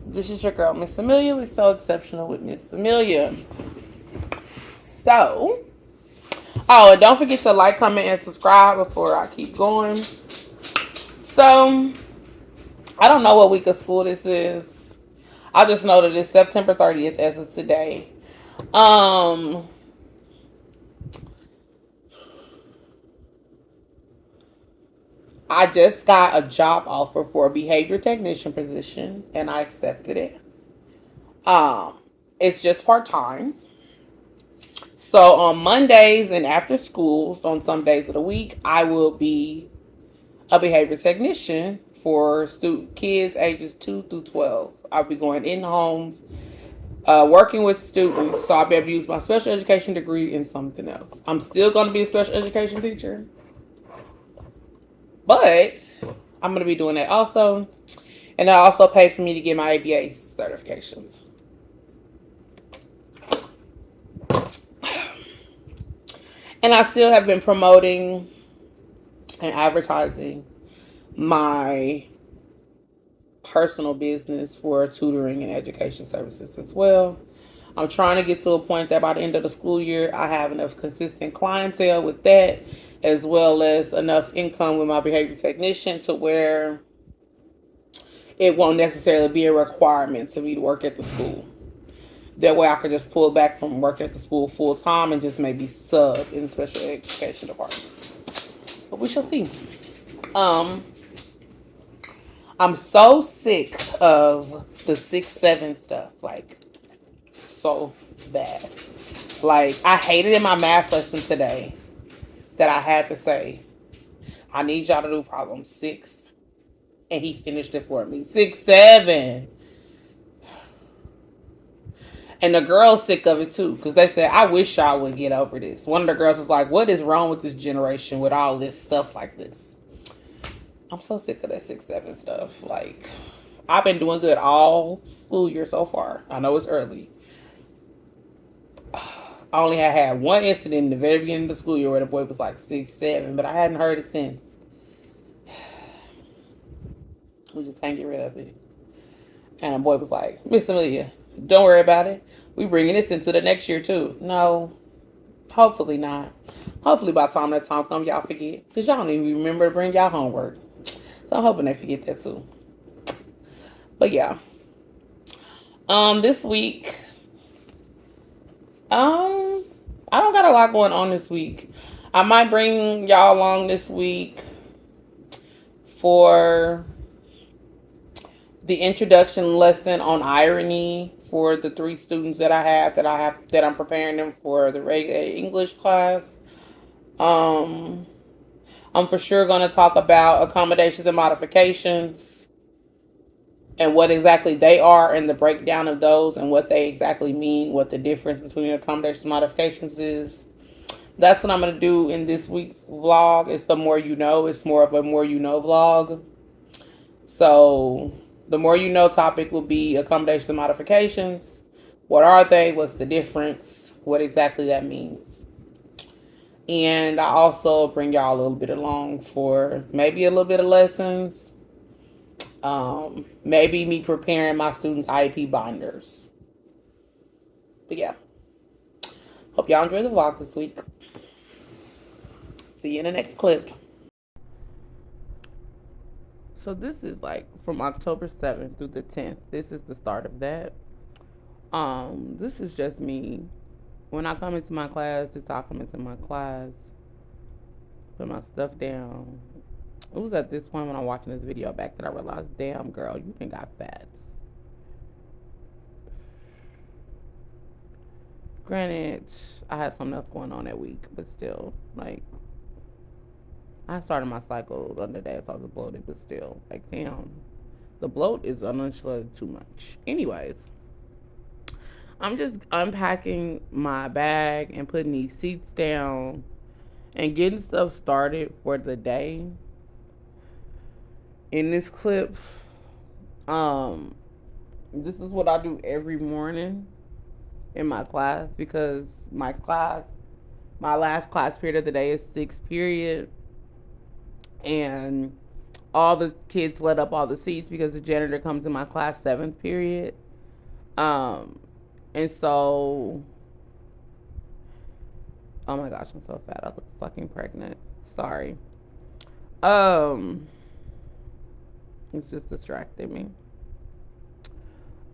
This is your girl, Miss Amelia. We're so exceptional with Miss Amelia. So, oh, and don't forget to like, comment, and subscribe before I keep going. So, I don't know what week of school this is. I just know that it's September 30th as of today. Um, I just got a job offer for a behavior technician position, and I accepted it. Um, it's just part time. So on Mondays and after schools, on some days of the week, I will be a behavior technician for kids ages 2 through 12. I'll be going in homes, working with students, so I'll be able to use my special education degree in something else. I'm still going to be a special education teacher, but I'm going to be doing that also. And I also paid for me to get my ABA certifications. And I still have been promoting and advertising my personal business for tutoring and education services as well. I'm trying to get to a point that by the end of the school year, I have enough consistent clientele with that, as well as enough income with my behavior technician to where it won't necessarily be a requirement to me to work at the school. That way I could just pull back from working at the school full time and just maybe sub in the special education department. But we shall see. Um, I'm so sick of the 6-7 stuff. Like, so bad. Like, I hated in my math lesson today that I had to say, I need y'all to do problem 6. And he finished it for me. 6-7. And the girls sick of it too, because they said, I wish y'all would get over this. One of the girls was like, what is wrong with this generation with all this stuff like this? I'm so sick of that 6-7 stuff. Like, I've been doing good all school year so far. I know it's early. I only had one incident in the very beginning of the school year where the boy was like 6-7, but I hadn't heard it since. We just can't get rid of it. And the boy was like, Miss Amelia, don't worry about it. We bringing this into the next year too. No, hopefully not. Hopefully by the time that time comes, y'all forget. Because y'all don't even remember to bring y'all homework. So I'm hoping they forget that too. But yeah. This week, I don't got a lot going on this week. I might bring y'all along this week for the introduction lesson on irony for the 3 students that I'm preparing them for the regular English class. I'm for sure going to talk about accommodations and modifications and what exactly they are and the breakdown of those and what they exactly mean, what the difference between accommodations and modifications is. That's what I'm going to do in this week's vlog. It's the more you know. It's more of a more you know vlog. So the more you know topic will be accommodations and modifications. What are they? What's the difference? What exactly that means. And I also bring y'all a little bit along for maybe a little bit of lessons. Maybe me preparing my students' IEP binders. But yeah. Hope y'all enjoy the vlog this week. See you in the next clip. So this is like from October 7th through the 10th. This is the start of that. This is just me. When I come into my class, it's I come into my class, put my stuff down. It was at this point when I'm watching this video back that I realized, damn girl, you ain't got fats. Granted, I had something else going on that week, but still, like, I started my cycle the other day, so I was bloated, but still, like, damn, the bloat is unusually too much. Anyways, I'm just unpacking my bag and putting these seats down and getting stuff started for the day. In this clip, this is what I do every morning in my class because my last class period of the day is 6th period. And all the kids let up all the seats because the janitor comes in my class 7th period. Um, and so, oh my gosh, I'm so fat. I look fucking pregnant. Sorry. Um, it's just distracting me.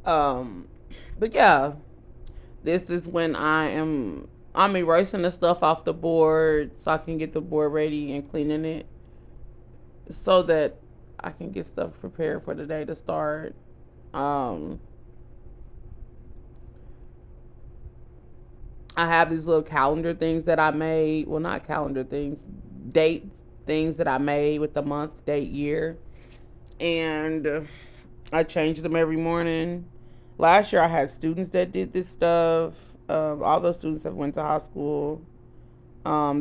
Um, but yeah, this is when I'm erasing the stuff off the board so I can get the board ready and cleaning it so that I can get stuff prepared for the day to start. Um, I have these little calendar things that I made. Well, not calendar things, dates, things that I made with the month, date, year. And I change them every morning. Last year I had students that did this stuff. All those students have went to high school.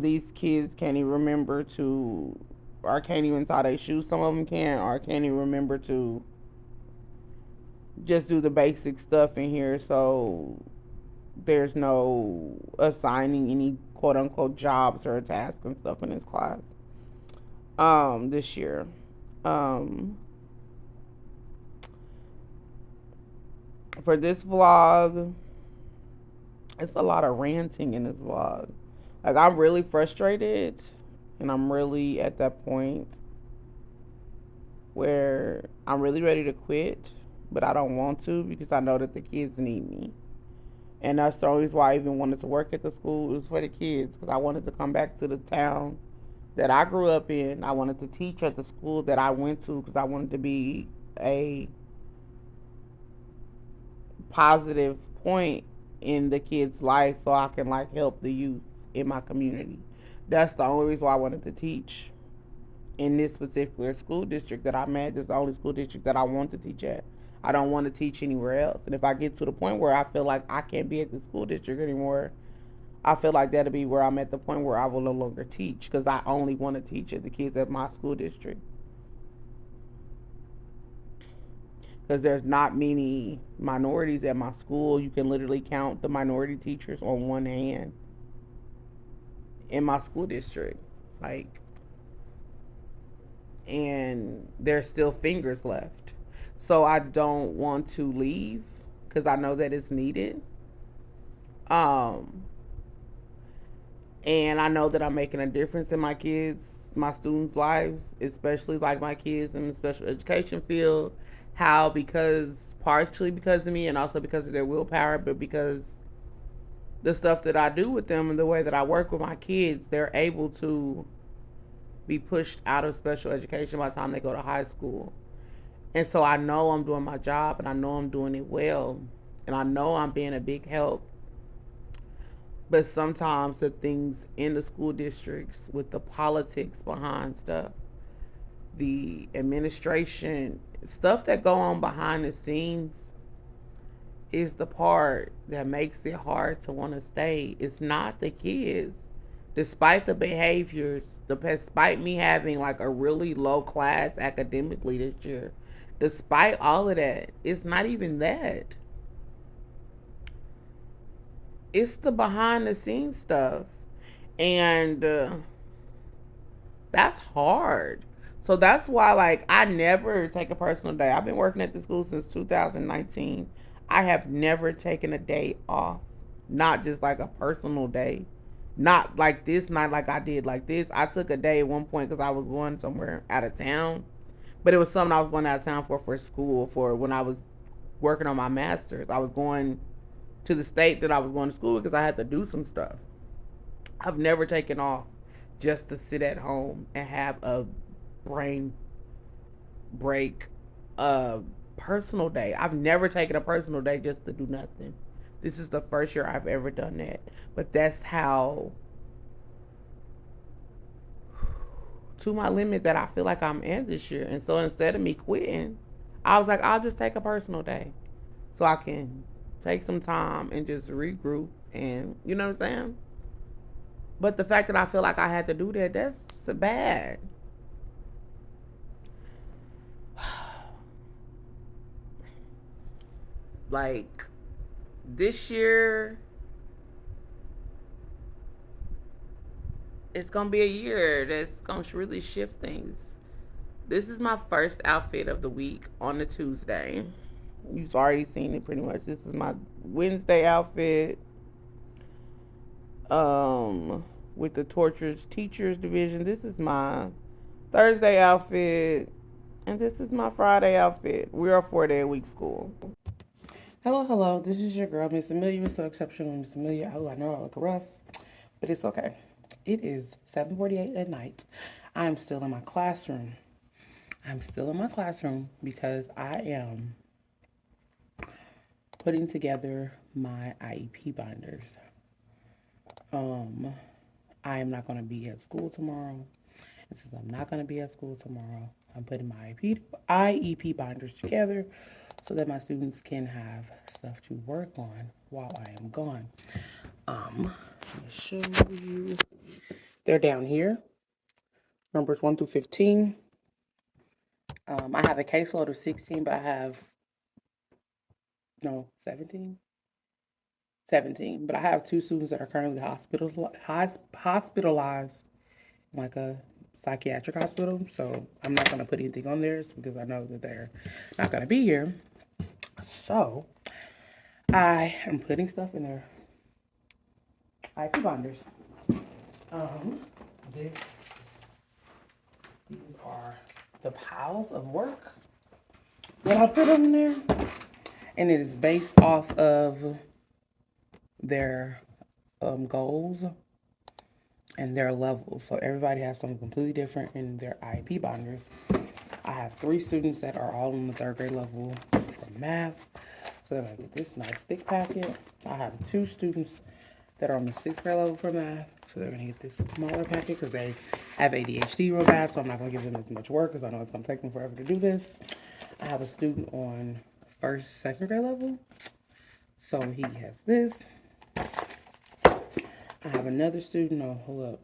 These kids can't even remember to, or can't even tie their shoes. Some of them can, or can't even remember to just do the basic stuff in here. So there's no assigning any quote unquote jobs or tasks and stuff in this class. This year. Um, for this vlog, it's a lot of ranting in this vlog. Like, I'm really frustrated, and I'm really at that point where I'm really ready to quit, but I don't want to because I know that the kids need me. And that's the only reason why I even wanted to work at the school. It was for the kids because I wanted to come back to the town that I grew up in. I wanted to teach at the school that I went to because I wanted to be a positive point in the kids' life so I can like help the youth in my community. That's the only reason why I wanted to teach in this particular school district that I'm at. This is the only school district that I want to teach at. I don't want to teach anywhere else. And if I get to the point where I feel like I can't be at the school district anymore, I feel like that'll be where I'm at the point where I will no longer teach because I only want to teach at the kids at my school district. Because there's not many minorities at my school. You can literally count the minority teachers on one hand in my school district. Like, and there's still fingers left. So I don't want to leave because I know that it's needed. Um, and I know that I'm making a difference in my kids, my students' lives, especially like my kids in the special education field. How because partially because of me and also because of their willpower, but because the stuff that I do with them and the way that I work with my kids, they're able to be pushed out of special education by the time they go to high school. And so I know I'm doing my job and I know I'm doing it well. And I know I'm being a big help. But sometimes the things in the school districts with the politics behind stuff, the administration, stuff that go on behind the scenes is the part that makes it hard to want to stay. It's not the kids. Despite the behaviors, despite me having like a really low class academically this year, despite all of that, it's not even that. It's the behind the scenes stuff. And that's hard. So that's why, like, I never take a personal day. I've been working at the school since 2019. I have never taken a day off, not just like a personal day, not like this night, like I did like this. I took a day at one point because I was going somewhere out of town, but it was something I was going out of town for school for when I was working on my master's. I was going to the state that I was going to school because I had to do some stuff. I've never taken off just to sit at home and have a brain break, a personal day. I've never taken a personal day just to do nothing. This is the first year I've ever done that. But that's how, to my limit, that I feel like I'm in this year. And so instead of me quitting, I was like, I'll just take a personal day so I can take some time and just regroup. And you know what I'm saying? But the fact that I feel like I had to do that, that's bad. Like, this year, it's gonna be a year that's gonna really shift things. This is my first outfit of the week on the Tuesday. You've already seen it pretty much. This is my Wednesday outfit. Um, with the Tortures Teachers Division. This is my Thursday outfit. And this is my Friday outfit. We're a 4-day-a-week school. Hello, hello. This is your girl, Miss Amelia. You're so exceptional, Miss Amelia. Oh, I know I look rough, but it's okay. It is 7:48 at night. I'm still in my classroom. I'm still in my classroom because I am putting together my IEP binders. I am not going to be at school tomorrow. And since I'm not going to be at school tomorrow, I'm putting my IEP binders together so that my students can have stuff to work on while I am gone. Let me show you. They're down here, numbers 1 through 15. I have a caseload of 16, but I have, no, 17? 17, but I have 2 students that are currently hospitalized in like a psychiatric hospital. So I'm not going to put anything on theirs because I know that they're not going to be here. So I am putting stuff in their IP binders. These are the piles of work that I put in there, and it is based off of their goals and their levels. So everybody has something completely different in their IEP binders. I have 3 students that are all on the 3rd grade level for math. So they're gonna get this nice thick packet. I have 2 students that are on the 6th grade level for math. So they're gonna get this smaller packet because they have ADHD real bad. So I'm not gonna give them as much work because I know it's gonna take them forever to do this. I have a student on 1st, 2nd grade level. So he has this. I have another student, oh, hold up.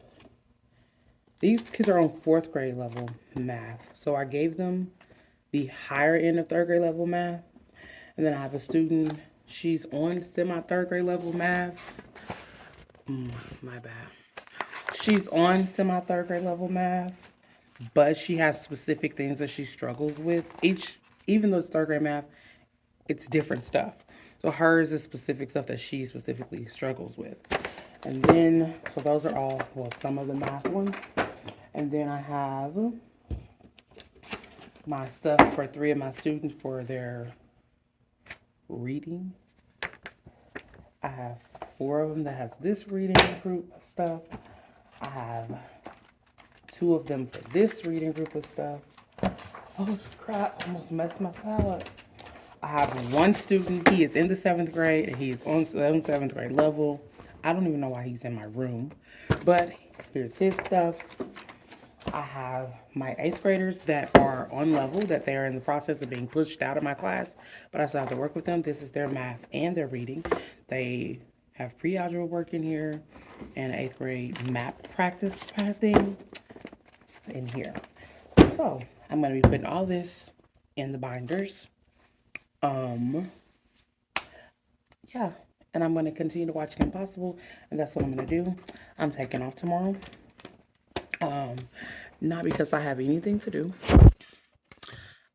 These kids are on 4th grade level math. So I gave them the higher end of 3rd grade level math. And then I have a student, she's on semi-3rd grade level math. My bad. She's on semi-3rd grade level math, but she has specific things that she struggles with. Even though it's 3rd grade math, it's different stuff. So hers is specific stuff that she specifically struggles with. And then, so those are all, well, some of the math ones. And then I have my stuff for 3 of my students for their reading. I have 4 of them that has this reading group stuff. I have 2 of them for this reading group of stuff. Oh crap, I almost messed my salad. I have 1 student, he is in the 7th grade, and he is on the 7th grade level. I don't even know why he's in my room, but here's his stuff. I have my 8th graders that are on level, that they're in the process of being pushed out of my class, but I still have to work with them. This is their math and their reading. They have pre-algebra work in here and 8th grade map practice thing in here. So I'm going to be putting all this in the binders. Yeah, and I'm going to continue to watch Kim Possible, and that's what I'm going to do. I'm taking off tomorrow. Not because I have anything to do.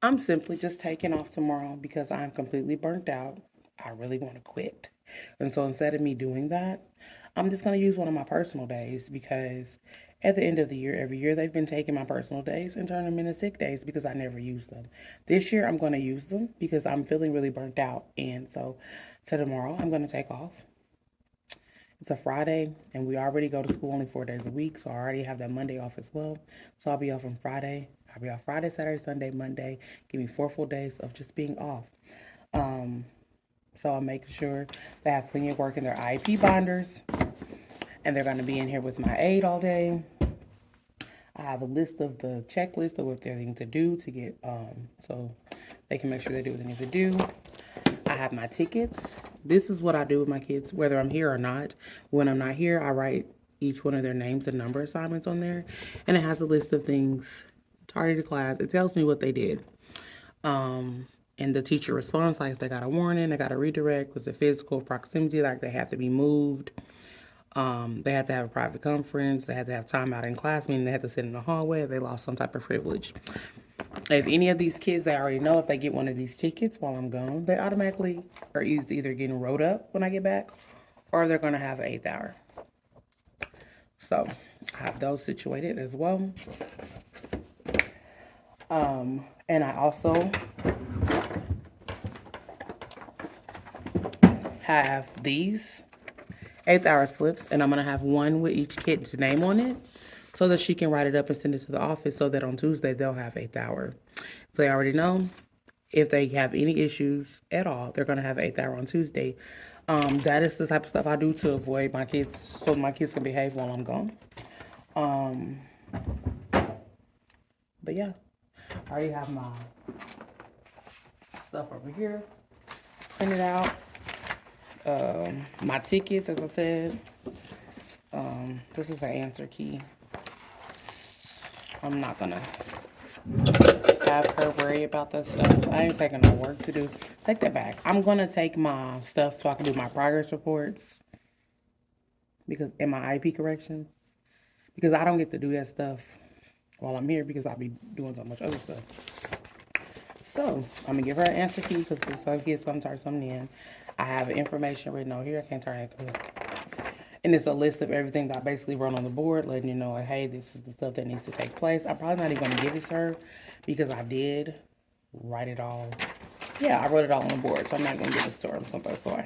I'm simply just taking off tomorrow because I'm completely burnt out. I really want to quit. And so instead of me doing that, I'm just going to use one of my personal days because at the end of the year, every year they've been taking my personal days and turning them into sick days because I never use them. This year I'm going to use them because I'm feeling really burnt out. And so tomorrow I'm going to take off. It's a Friday, and we already go to school only 4 days a week, so I already have that Monday off as well. So I'll be off on Friday. I'll be off Friday, Saturday, Sunday, Monday. Give me 4 full days of just being off. So I'll make sure they have plenty of work in their IEP binders, and they're going to be in here with my aide all day. I have a list of the checklist of what they need to do to get, so they can make sure they do what they need to do. I have my tickets. This is what I do with my kids, whether I'm here or not. When I'm not here, I write each one of their names and number assignments on there. And it has a list of things targeted to class. It tells me what they did. And the teacher responds, like if they got a warning, they got a redirect, was it physical proximity, like they have to be moved. They had to have a private conference. They had to have time out in class, meaning they had to sit in the hallway if they lost some type of privilege. If any of these kids, they already know if they get one of these tickets while I'm gone, they automatically are either getting wrote up when I get back or they're going to have an 8th hour. So I have those situated as well. And I also have these 8th hour slips, and I'm going to have one with each kid's name on it so that she can write it up and send it to the office so that on Tuesday they'll have 8th hour. So they already know if they have any issues at all, they're going to have 8th hour on Tuesday. That is the type of stuff I do to avoid my kids, so my kids can behave while I'm gone. But yeah, I already have my stuff over here printed out. My tickets, as I said. This is an answer key. I'm not gonna have her worry about that stuff. I ain't taking no work to do. Take that back. I'm gonna take my stuff so I can do my progress reports because in my IP corrections, because I don't get to do that stuff while I'm here because I'll be doing so much other stuff. So I'm gonna give her an answer key because some kids come turn something in. I have information written on here. I can't turn it. And it's a list of everything that I basically wrote on the board, letting you know, like, hey, this is the stuff that needs to take place. I'm probably not even going to give it to her because I did write it all. Yeah, I wrote it all on the board, so I'm not going to give it to her. Sorry.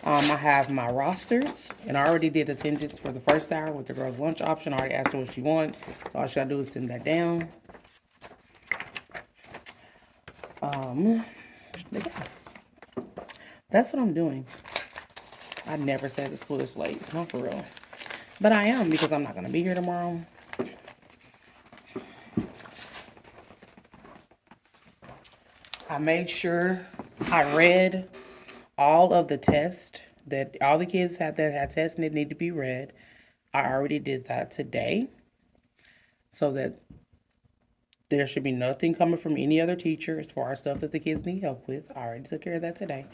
I have my rosters, and I already did attendance for the first hour with the girls' lunch option. I already asked her what she wants, so all she got to do is send that down. That's what I'm doing. I never said the school is late. Not for real. But I am because I'm not going to be here tomorrow. I made sure I read all of the tests that all the kids had that had tests and it need to be read. I already did that today so that there should be nothing coming from any other teacher as far as stuff that the kids need help with. I already took care of that today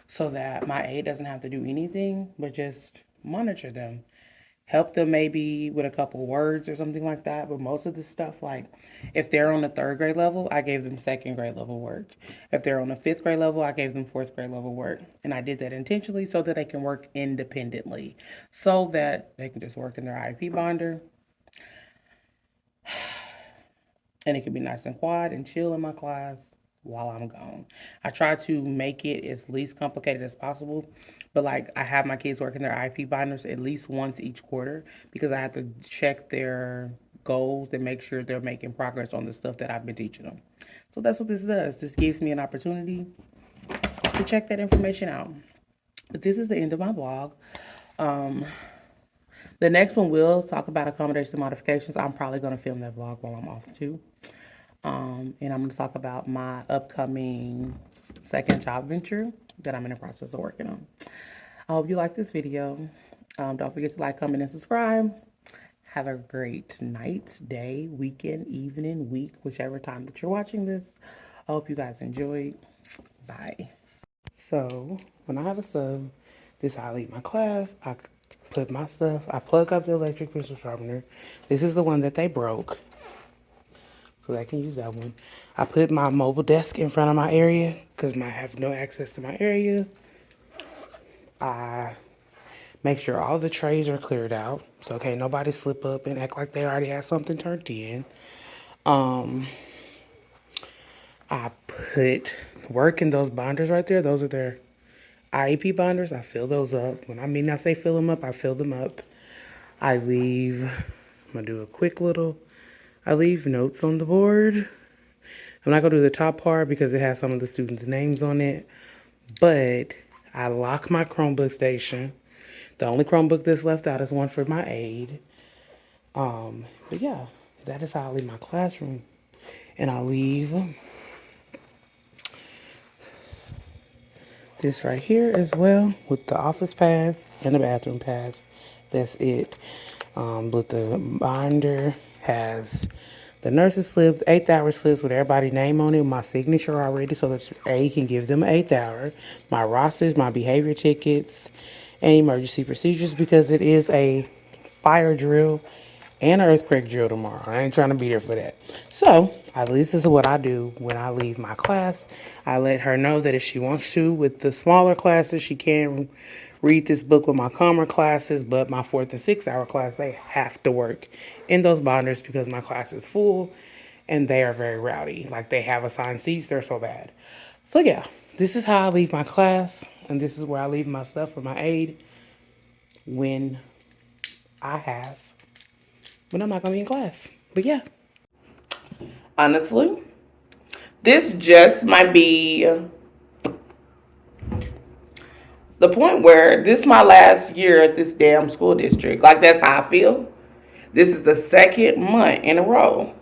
so that my aide doesn't have to do anything but just monitor them. Help them maybe with a couple words or something like that. But most of the stuff, like if they're on the 3rd grade level, I gave them 2nd grade level work. If they're on the 5th grade level, I gave them 4th grade level work. And I did that intentionally so that they can work independently, so that they can just work in their IEP binder. And it can be nice and quiet and chill in my class while I'm gone. I try to make it as least complicated as possible, but like I have my kids working their IP binders at least once each quarter because I have to check their goals and make sure they're making progress on the stuff that I've been teaching them. So that's what this does. This gives me an opportunity to check that information out. But this is the end of my blog. The next one will talk about accommodation modifications. I'm probably going to film that vlog while I'm off too. And I'm going to talk about my upcoming second job venture that I'm in the process of working on. I hope you like this video. Don't forget to like, comment, and subscribe. Have a great night, day, weekend, evening, week, whichever time that you're watching this. I hope you guys enjoyed. Bye. So when I have a sub, this is how I leave my class. I put my stuff, I plug up the electric pencil sharpener. This is the one that they broke, so I can use that one. I put my mobile desk in front of my area because I have no access to my area. I make sure all the trays are cleared out, so okay, nobody slip up and act like they already have something turned in. I put work in those binders right there. Those are their IEP binders. I fill those up. When I say fill them up, I fill them up. I leave, I'm gonna do a quick little, I leave notes on the board. I'm not gonna do the top part because it has some of the students' names on it, but I lock my Chromebook station. The only Chromebook that's left out is one for my aide. But yeah, that is how I leave my classroom. And I leave this right here as well with the office pass and the bathroom pass. That's it. But the binder has the nurse's slips, 8th hour slips with everybody's name on it, my signature already so that A can give them an 8th hour, my rosters, my behavior tickets, and emergency procedures because it is a fire drill and an earthquake drill tomorrow. I ain't trying to be there for that. So, this is what I do when I leave my class. I let her know that if she wants to, with the smaller classes, she can read this book with my calmer classes, but my 4th and 6th hour class, they have to work in those binders because my class is full and they are very rowdy. Like, they have assigned seats, they're so bad. So, yeah, this is how I leave my class, and this is where I leave my stuff for my aide when when I'm not going to be in class. But yeah. Honestly, this just might be the point where this is my last year at this damn school district. Like, that's how I feel. This is the 2nd month in a row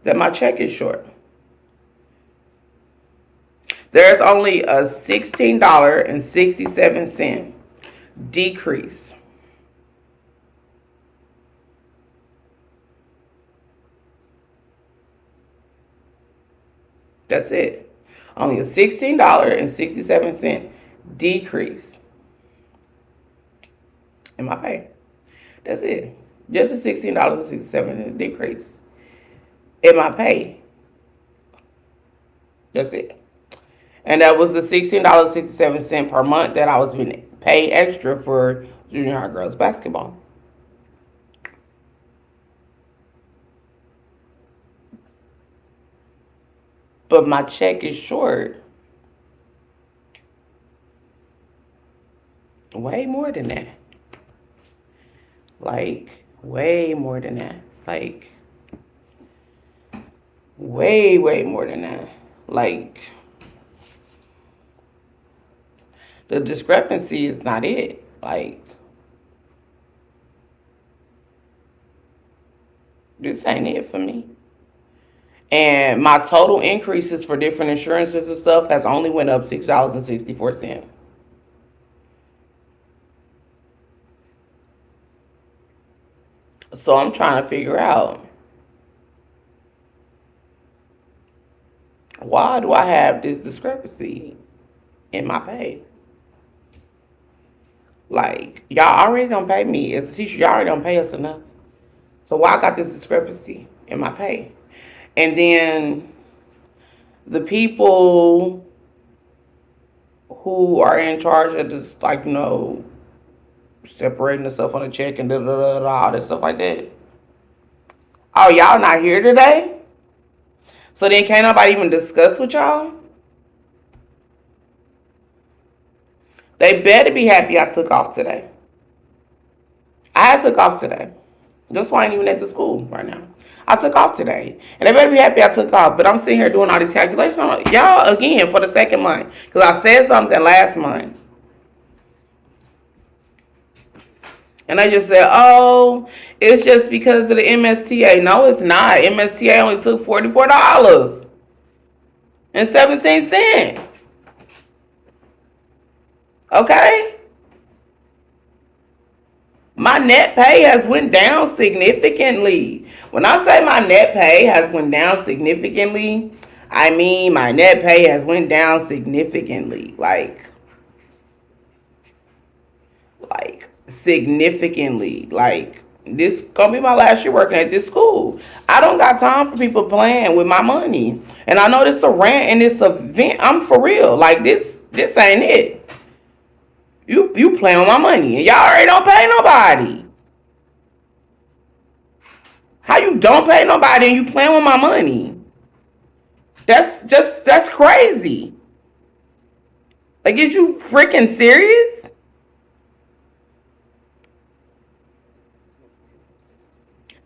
that my check is short. There's only a $16.67 decrease. That's it. Only a $16.67 decrease in my pay. That's it. Just a $16.67 decrease in my pay. That's it. And that was the $16.67 per month that I was being paid extra for junior high girls basketball. But my check is short. Way more than that. Like, way more than that. Like, way more than that. Like, the discrepancy is not it. Like, this ain't it for me. And my total increases for different insurances and stuff has only went up $6.64. So I'm trying to figure out, why do I have this discrepancy in my pay? Like, y'all already don't pay me as a teacher. Y'all already don't pay us enough. So why I got this discrepancy in my pay? And then the people who are in charge of this, like, separating the stuff on the check and all that stuff like that. Oh, y'all not here today? So then can't nobody even discuss with y'all? They better be happy I took off today. I took off today. That's why I ain't even at the school right now. I took off today. And they better be happy I took off. But I'm sitting here doing all these calculations. I'm like, y'all, again, for the 2nd month. Because I said something last month. And I just said, oh, it's just because of the MSTA. No, it's not. MSTA only took $44.17. Okay? My net pay has went down significantly. When I say my net pay has went down significantly, I mean my net pay has went down significantly. Like significantly. Like, this gonna be my last year working at this school. I don't got time for people playing with my money. And I know this is a rant and it's a vent. I'm for real. Like, this ain't it. You playing with my money and y'all already don't pay nobody. How you don't pay nobody and you playing with my money? That's crazy. Like, is you freaking serious?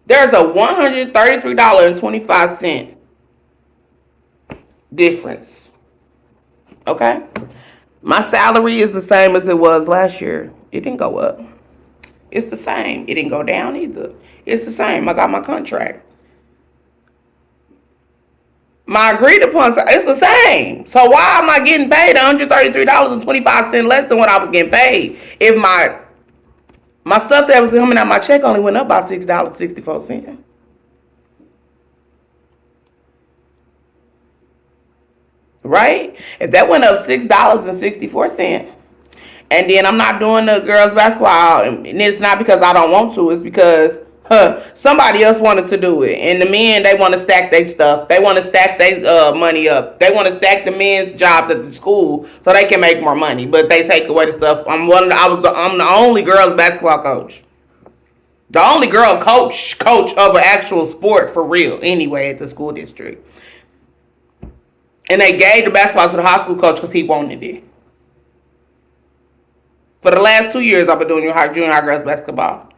There's a $133.25 difference. Okay? My salary is the same as it was last year. It didn't go up. It's the same. It didn't go down either. It's the same. I got my contract. My agreed upon, it's the same. So why am I getting paid $133.25 less than what I was getting paid if my stuff that was coming out my check only went up by $6.64? Right? If that went up $6.64, and then I'm not doing the girls basketball, and it's not because I don't want to, it's because Somebody else wanted to do it, and the men, they want to stack their stuff. They want to stack their money up. They want to stack the men's jobs at the school so they can make more money. But they take away the stuff. I'm the only girls basketball coach. The only girl coach of an actual sport for real anyway at the school district. And they gave the basketball to the high school coach because he wanted it. For the last 2 years, I've been doing junior high girls basketball.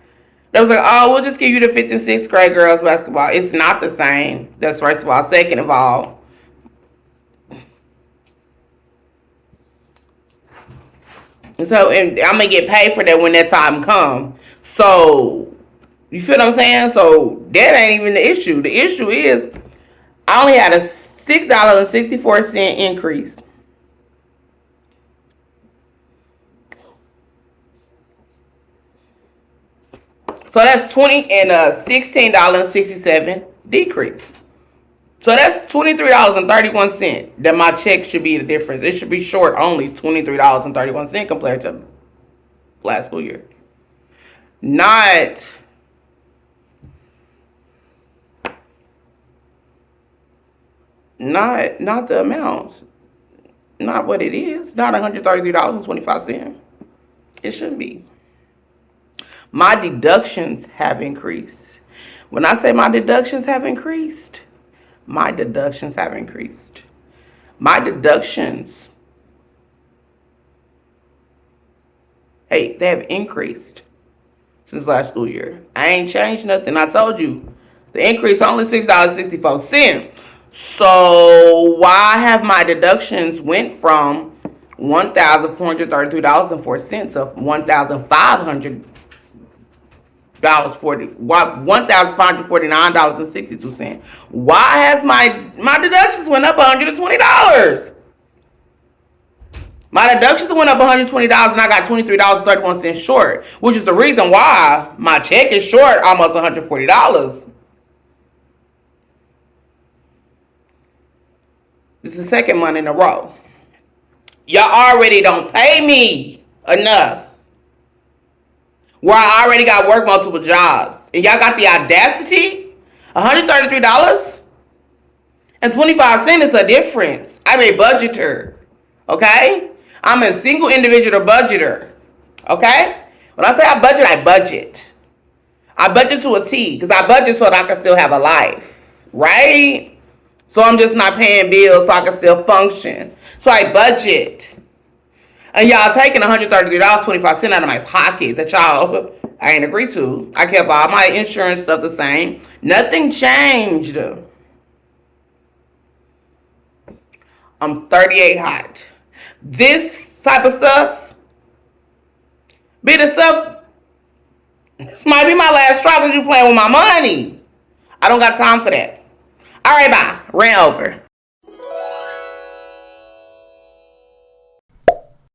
They was like, oh, we'll just give you the 5th and 6th grade girls basketball. It's not the same. That's first of all. Second of all, and I'm going to get paid for that when that time comes. So, you feel what I'm saying? So, that ain't even the issue. The issue is, I only had a $6.64 increase. So that's $16.67 decrease. So that's $23.31 that my check should be the difference. It should be short only $23.31 compared to last school year. Not the amounts. Not what it is. Not $133.25. It shouldn't be. My deductions have increased. When I say my deductions have increased, my deductions have increased. My deductions, hey, they have increased since last school year. I ain't changed nothing. I told you. The increase only $6.64. So why have my deductions went from $1,433.04 to $1,549.62. Why has my deductions went up $120? My deductions went up $120 and I got $23.31 short, which is the reason why my check is short almost $140. This is the second month in a row. Y'all already don't pay me enoug. Where I already got work multiple jobs. And y'all got the audacity? $133.25 is a difference. I'm a budgeter. Okay? I'm a single individual budgeter. Okay? When I say I budget. I budget to a T. Because I budget so that I can still have a life. Right? So I'm just not paying bills so I can still function. So I budget. And y'all taking $133.25 out of my pocket that y'all I ain't agreed to. I kept all my insurance stuff the same. Nothing changed. I'm 38 hot. This type of stuff, be the stuff, this might be my last straw because you playing with my money. I don't got time for that. All right, bye. Ran over.